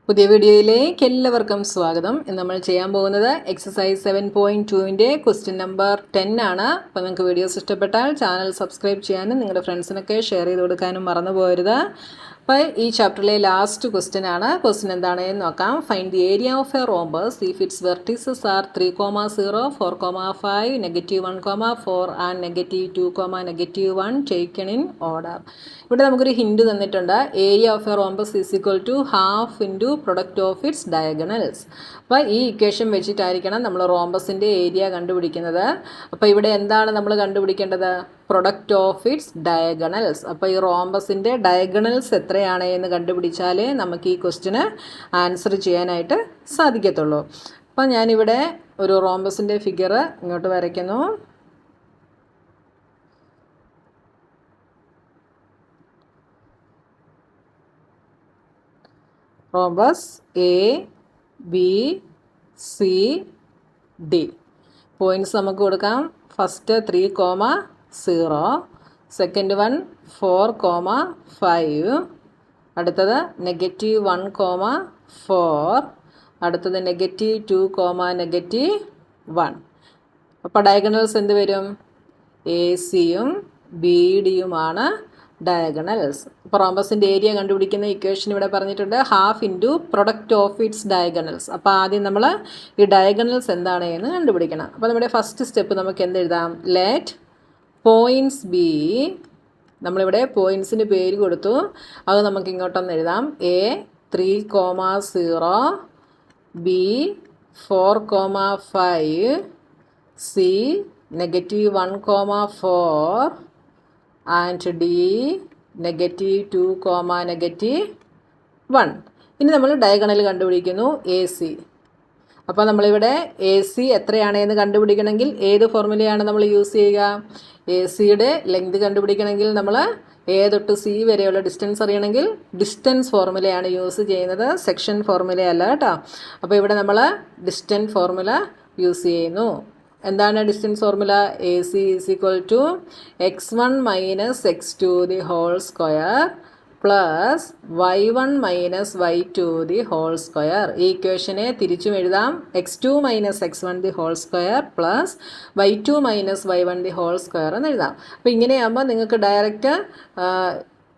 പുതിയ വീഡിയോയിലേക്ക് എല്ലാവർക്കും സ്വാഗതം. ഇന്ന് നമ്മൾ ചെയ്യാൻ പോകുന്നത് എക്സസൈസ് 7.2ൻ്റെ ക്വസ്റ്റ്യൻ നമ്പർ 10 ആണ്. അപ്പോൾ നിങ്ങൾക്ക് വീഡിയോസ് ഇഷ്ടപ്പെട്ടാൽ ചാനൽ സബ്സ്ക്രൈബ് ചെയ്യാനും നിങ്ങളുടെ ഫ്രണ്ട്സിനൊക്കെ ഷെയർ ചെയ്ത് കൊടുക്കാനും മറന്നു പോകരുത്. അപ്പോൾ ഈ ചാപ്റ്ററിലെ ലാസ്റ്റ് ക്വസ്റ്റ്യൻ ആണ്. ക്വസ്റ്റ്യൻ എന്താണെന്ന് നോക്കാം. Find the area of a rhombus if its vertices are 3,0, 4,5, -1,4 and -2, taken in order. ഇവിടെ നമുക്കൊരു ഹിൻഡ് തന്നിട്ടുണ്ട്. Area of a rhombus is equal to half into product of its diagonals. അപ്പോൾ ഈ equation വെച്ചിട്ടായിരിക്കണം നമ്മൾ റോംബസിൻ്റെ area കണ്ടുപിടിക്കുന്നത്. അപ്പോൾ ഇവിടെ എന്താണ് നമ്മൾ കണ്ടുപിടിക്കേണ്ടത്? Product of its diagonals. അപ്പോൾ ഈ റോംബസിൻ്റെ ഡയഗണൽസ് എത്രയാണ് എന്ന് കണ്ടുപിടിച്ചാലേ നമുക്ക് ഈ ക്വസ്റ്റിന് ആൻസർ ചെയ്യാനായിട്ട് സാധിക്കത്തുള്ളൂ. അപ്പോൾ ഞാനിവിടെ ഒരു റോംബസിൻ്റെ ഫിഗർ ഇങ്ങോട്ട് വരയ്ക്കുന്നു. Rhombus A B C D. Points നമുക്ക് കൊടുക്കാം. ഫസ്റ്റ് 3,0, സെക്കൻഡ് വൺ 4,5, അടുത്തത് -1,4, അടുത്തത് -2, -1. അപ്പോൾ ഡയഗണൽസ് എന്ത് വരും? എ സിയും ബി ഡിയുമാണ് ഡയഗണൽസ്. അപ്പോൾ റോംബസിൻ്റെ ഏരിയ കണ്ടുപിടിക്കുന്ന ഇക്വേഷൻ ഇവിടെ പറഞ്ഞിട്ടുണ്ട്. Half into product of its diagonals. അപ്പോൾ ആദ്യം നമ്മൾ ഈ ഡയഗണൽസ് എന്താണ് എന്ന് കണ്ടുപിടിക്കണം. അപ്പോൾ നമ്മുടെ ഫസ്റ്റ് സ്റ്റെപ്പ് നമുക്ക് എന്തെഴുതാം? Let points B. നമ്മളിവിടെ പോയിൻറ്റ്സിന് പേര് കൊടുത്തു. അത് നമുക്ക് ഇങ്ങോട്ടൊന്ന് എഴുതാം. A 3,0, B 4,5, C -1,4 and D -2, -1. ഇനി നമ്മൾ ഡയഗണൽ കണ്ടുപിടിക്കുന്നു. A C. അപ്പോൾ നമ്മളിവിടെ എ സി എത്രയാണെന്ന് കണ്ടുപിടിക്കണമെങ്കിൽ ഏത് ഫോർമുലയാണ് നമ്മൾ യൂസ് ചെയ്യുക? എ സിയുടെ ലെങ്ത് കണ്ടുപിടിക്കണമെങ്കിൽ നമ്മൾ എ തൊട്ട് സി വരെയുള്ള ഡിസ്റ്റൻസ് അറിയണമെങ്കിൽ ഡിസ്റ്റൻസ് ഫോർമുലയാണ് യൂസ് ചെയ്യുന്നത്, സെക്ഷൻ ഫോർമുലയല്ല കേട്ടോ. അപ്പോൾ ഇവിടെ നമ്മൾ ഡിസ്റ്റൻസ് ഫോർമുല യൂസ് ചെയ്യുന്നു. എന്താണ് distance formula? A C is equal to x1 - x2 the whole square plus y1 - y2 the whole square. ഈ ഇക്വേഷനെ തിരിച്ചും എഴുതാം. x2 - x1 the whole square plus y2 - y1 the whole square എന്ന് എഴുതാം. അപ്പോൾ ഇങ്ങനെയാകുമ്പോൾ നിങ്ങൾക്ക് ഡയറക്റ്റ്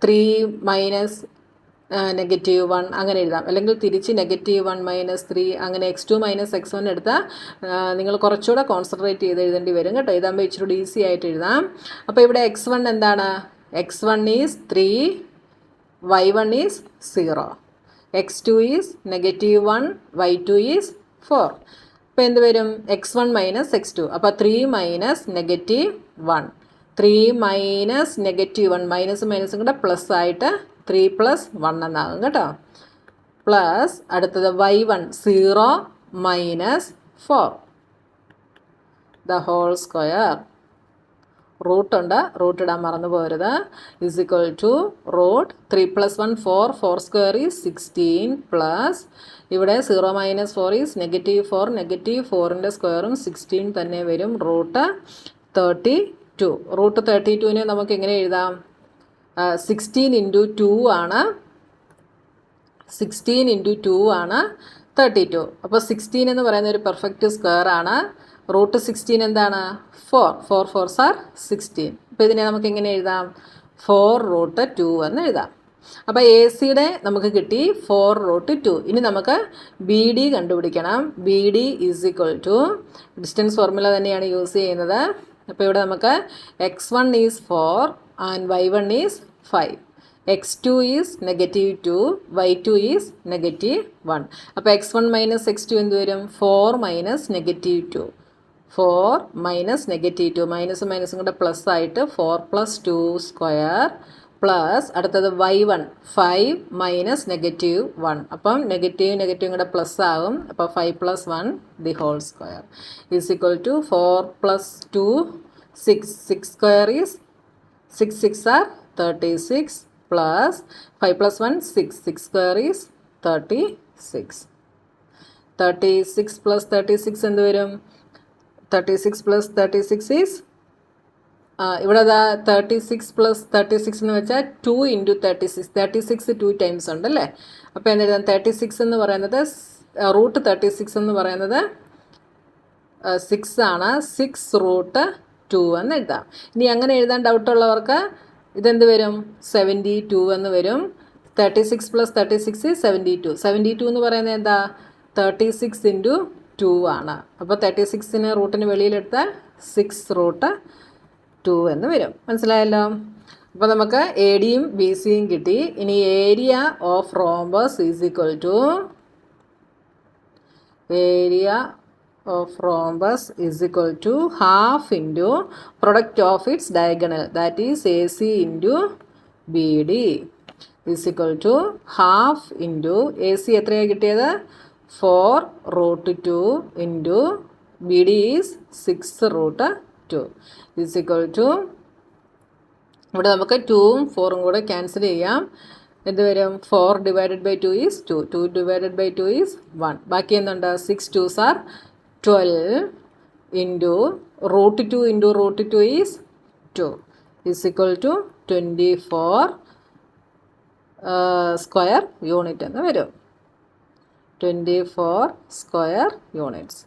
3 - -1 അങ്ങനെ എഴുതാം. അല്ലെങ്കിൽ തിരിച്ച് -1 - 3 അങ്ങനെ x2 - x1 എടുത്താൽ നിങ്ങൾ കുറച്ചുകൂടെ കോൺസെൻട്രേറ്റ് ചെയ്ത് എഴുതേണ്ടി വരും കേട്ടോ. ഇതാകുമ്പോൾ ഇച്ചിരി ഈസി ആയിട്ട് എഴുതാം. അപ്പോൾ ഇവിടെ x1 എന്താണ്? x1 is 3, y1 is 0, x2 is -1, y2 is 4. അപ്പോൾ എന്ത് വരും? x1 - x2. അപ്പോൾ 3 - -1, 3 - -1, മൈനസും മൈനസും കൂടെ പ്ലസ് ആയിട്ട് 3 + 1 എന്നാകും കേട്ടോ. പ്ലസ് അടുത്തത് y1 0 - 4 ദ ഹോൾ സ്ക്വയർ. റൂട്ടുണ്ട്, റൂട്ട് ഇടാൻ മറന്നു പോകരുത്. Is equal to root 3 + 1 4, 4 square is 16 plus ഇവിടെ 0 - 4 ഈസ് -4, -4ൻ്റെ സ്ക്വയറും 16 തന്നെ വരും. റൂട്ട് 32. റൂട്ട് 32നെ നമുക്ക് എങ്ങനെ എഴുതാം? 16 × 2 ആണ്. 16 × 2 ആണ് 32. അപ്പോൾ 16 എന്ന് പറയുന്ന ഒരു പെർഫെക്റ്റ് സ്ക്വയർ ആണ്. റൂട്ട് 16 എന്താണ്? 4. 4 4s are 16. അപ്പോൾ ഇതിനെ നമുക്ക് എങ്ങനെ എഴുതാം? 4√2 എന്ന് എഴുതാം. അപ്പോൾ എ സിയുടെ നമുക്ക് കിട്ടി 4√2. ഇനി നമുക്ക് ബി ഡി കണ്ടുപിടിക്കണം. B D is equal to distance formula തന്നെയാണ് യൂസ് ചെയ്യുന്നത്. അപ്പോൾ ഇവിടെ നമുക്ക് x1 is 4 and y1 is 5, x2 is -2, y2 is -1. അപ്പോൾ x1 - x2 എന്ത് വരും? 4 - -2, 4 - -2, മൈനസും മൈനസും കൂടെ പ്ലസ് ആയിട്ട് 4 + 2 സ്ക്വയർ പ്ലസ് അടുത്തത് y1 5 - -1. അപ്പം നെഗറ്റീവും കൂടെ പ്ലസ് ആകും. അപ്പോൾ 5 + 1 the whole square is equal to 4 + 2 6, 6 square is 6 6 are 36 plus 5 + 1 6, 6 square is 36. 36 + 36 എന്ത് വരും? 36 + 36 is ഇവിടെ 36 പ്ലസ് 36 എന്ന് വെച്ചാൽ 2 ഇൻറ്റു 36 2 ടൈംസ് ഉണ്ടല്ലേ. അപ്പോൾ എന്തെഴുതാം, 36 എന്ന് പറയുന്നത് റൂട്ട് 36 എന്ന് പറയുന്നത് 6 ആണ്. 6 റൂട്ട് 2 എന്ന് എഴുതാം. ഇനി അങ്ങനെ എഴുതാൻ ഡൗട്ടുള്ളവർക്ക് ഇതെന്ത് വരും, 72 എന്ന് വരും. 36 പ്ലസ് 36 72. 72 എന്ന് പറയുന്നത് എന്താ, 36 ഇൻറ്റു 2 ആണ്. അപ്പോൾ 36ന് റൂട്ടിന് വെളിയിലെടുത്താൽ 6 റൂട്ട് 2 എന്ന് വരും. മനസ്സിലായല്ലോ. അപ്പോൾ നമുക്ക് എ ഡിയും ബി സിയും കിട്ടി. ഇനി area of rhombus is equal to half into product of its diagonal, that is AC into BD is equal to half into AC എത്രയാണ് കിട്ടിയത്, 4 root 2 into BD is 6 root 2 is equal to, ഇവിടെ നമുക്ക് 2ഉം 4ഉം കൂടെ cancel ചെയ്യാം. എന്ത് വരും, 4 divided by 2 is 2, 2 divided by 2 is 1. ബാക്കി എന്തുണ്ട്, 6 2s are 12 into root 2 into root 2 is 2 is equal to 24 square unit എന്ന് വരും. 24 സ്ക്വയർ യൂണിറ്റ്സ്.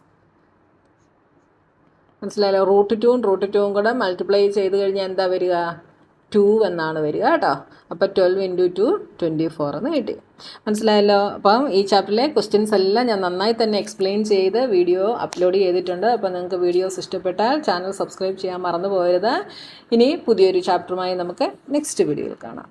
മനസ്സിലായല്ലോ. റൂട്ട് 2ഉം കൂടെ മൾട്ടിപ്ലൈ ചെയ്ത് കഴിഞ്ഞാൽ എന്താ വരിക, 2 എന്നാണ് വരിക കേട്ടോ. അപ്പോൾ 12 ഇൻറ്റു 2 24 എന്ന് കിട്ടി. മനസ്സിലായല്ലോ. അപ്പം ഈ ചാപ്റ്ററിലെ ക്വസ്റ്റ്യൻസ് എല്ലാം ഞാൻ നന്നായി തന്നെ എക്സ്പ്ലെയിൻ ചെയ്ത് വീഡിയോ അപ്ലോഡ് ചെയ്തിട്ടുണ്ട്. അപ്പോൾ നിങ്ങൾക്ക് വീഡിയോസ് ഇഷ്ടപ്പെട്ടാൽ ചാനൽ സബ്സ്ക്രൈബ് ചെയ്യാൻ മറന്നു പോകരുത്. ഇനി പുതിയൊരു ചാപ്റ്ററുമായി നമുക്ക് നെക്സ്റ്റ് വീഡിയോയിൽ കാണാം.